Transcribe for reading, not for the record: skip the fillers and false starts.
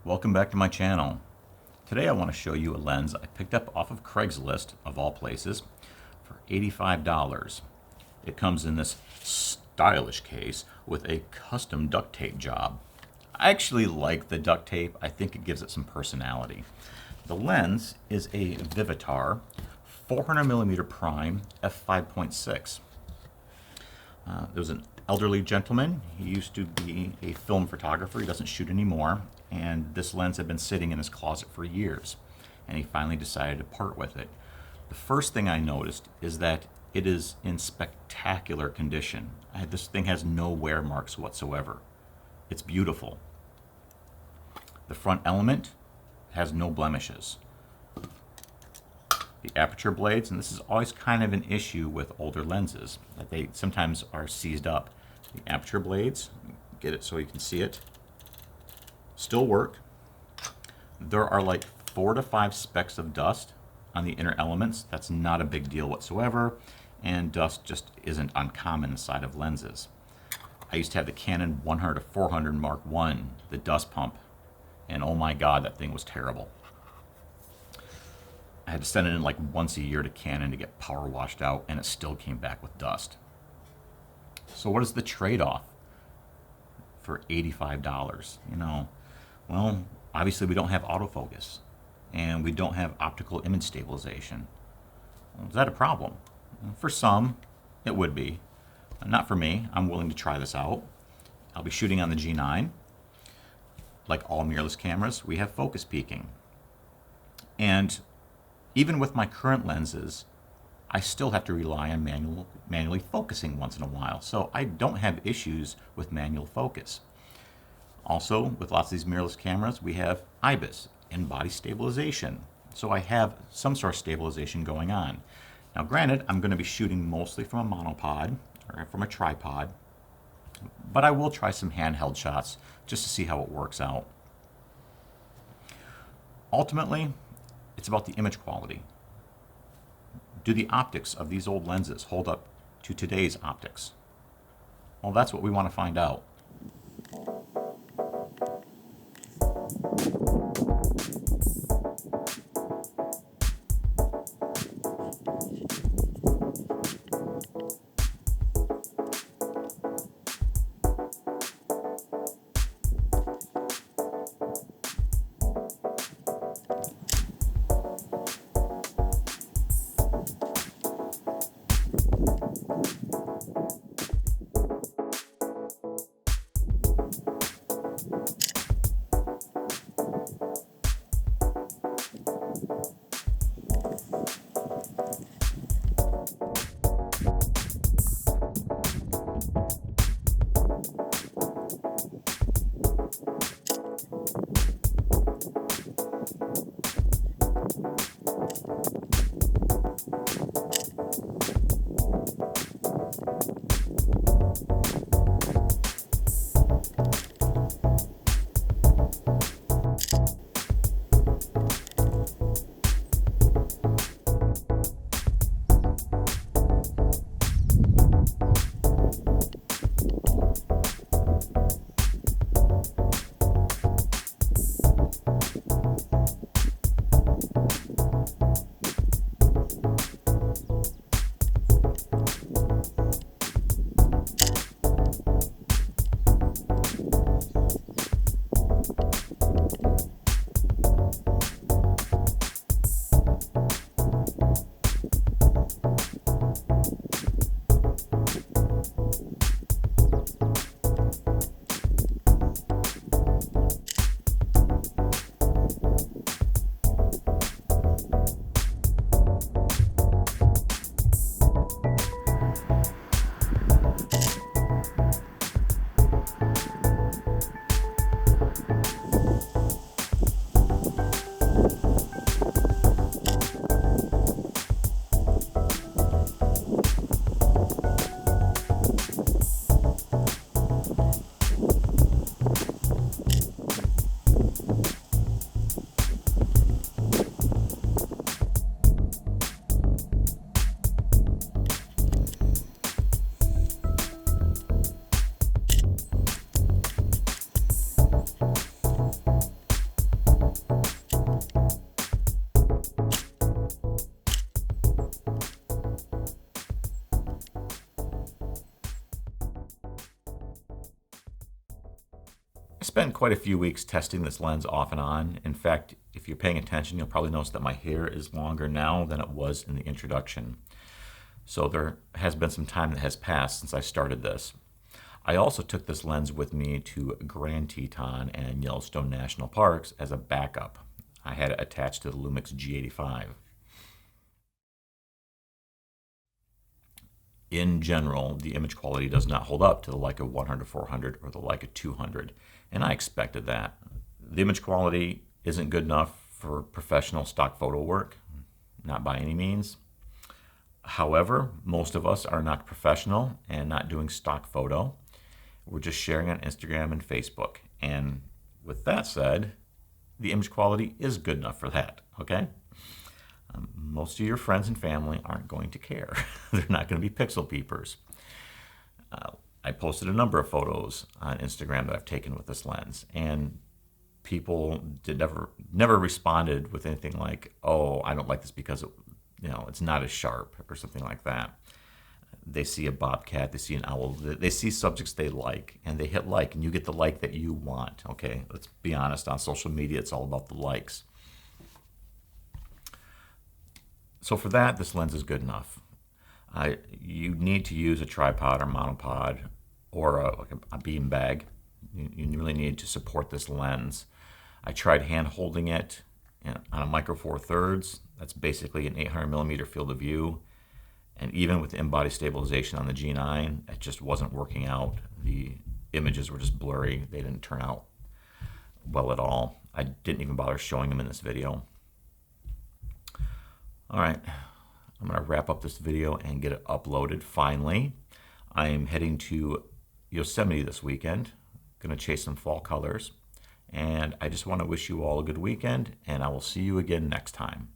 Welcome back to my channel. Today I want to show you a lens I picked up off of Craigslist, of all places, for $85. It comes in this stylish case with a custom duct tape job. I actually like the duct tape. I think it gives it some personality. The lens is a Vivitar 400mm prime f5.6. There was an elderly gentleman. He used to be a film photographer. He doesn't shoot anymore. And this lens had been sitting in his closet for years. And he finally decided to part with it. The first thing I noticed is that it is in spectacular condition. This thing has no wear marks whatsoever. It's beautiful. The front element has no blemishes. The aperture blades, and this is always kind of an issue with older lenses, that they sometimes are seized up. The aperture blades, get it so you can see it, still work. There are like 4 to 5 specks of dust on the inner elements. That's not a big deal whatsoever, and dust just isn't uncommon inside of lenses. I used to have the Canon 100-400 Mark I, the dust pump, and oh my god, that thing was terrible. I had to send it in like once a year to Canon to get power washed out, and it still came back with dust. So what is the trade-off for $85? Well, obviously we don't have autofocus, and we don't have optical image stabilization. Well, is that a problem? For some, it would be. Not for me. I'm willing to try this out. I'll be shooting on the G9. Like all mirrorless cameras, we have focus peaking. And even with my current lenses, I still have to rely on manually focusing once in a while. So I don't have issues with manual focus. Also, with lots of these mirrorless cameras, we have IBIS, in-body stabilization. So I have some sort of stabilization going on. Now granted, I'm going to be shooting mostly from a monopod or from a tripod, but I will try some handheld shots just to see how it works out. Ultimately, it's about the image quality. Do the optics of these old lenses hold up to today's optics? Well, that's what we want to find out. spent quite a few weeks testing this lens off and on. In fact, if you're paying attention, you'll probably notice that my hair is longer now than it was in the introduction. So there has been some time that has passed since I started this. I also took this lens with me to Grand Teton and Yellowstone National Parks as a backup. I had it attached to the Lumix G85. In general, the image quality does not hold up to the Leica 100-400 or the Leica 200, and I expected that. The image quality isn't good enough for professional stock photo work, not by any means. However, most of us are not professional and not doing stock photo. We're just sharing on Instagram and Facebook. And with that said, the image quality is good enough for that, okay? Most of your friends and family aren't going to care. They're not going to be pixel peepers. I posted a number of photos on Instagram that I've taken with this lens, and people never responded with anything like, "Oh, I don't like this because it's not as sharp," or something like that. They see a bobcat, they see an owl, they see subjects they like, and they hit like, and you get the like that you want. Okay, let's be honest. On social media, it's all about the likes. So for that, this lens is good enough. You need to use a tripod or monopod or a beam bag. You really need to support this lens. I tried hand holding it on a micro four thirds. That's basically an 800 millimeter field of view. And even with in-body stabilization on the G9, it just wasn't working out. The images were just blurry. They didn't turn out well at all. I didn't even bother showing them in this video. All right, I'm going to wrap up this video and get it uploaded finally. I am heading to Yosemite this weekend. Going to chase some fall colors. And I just want to wish you all a good weekend, and I will see you again next time.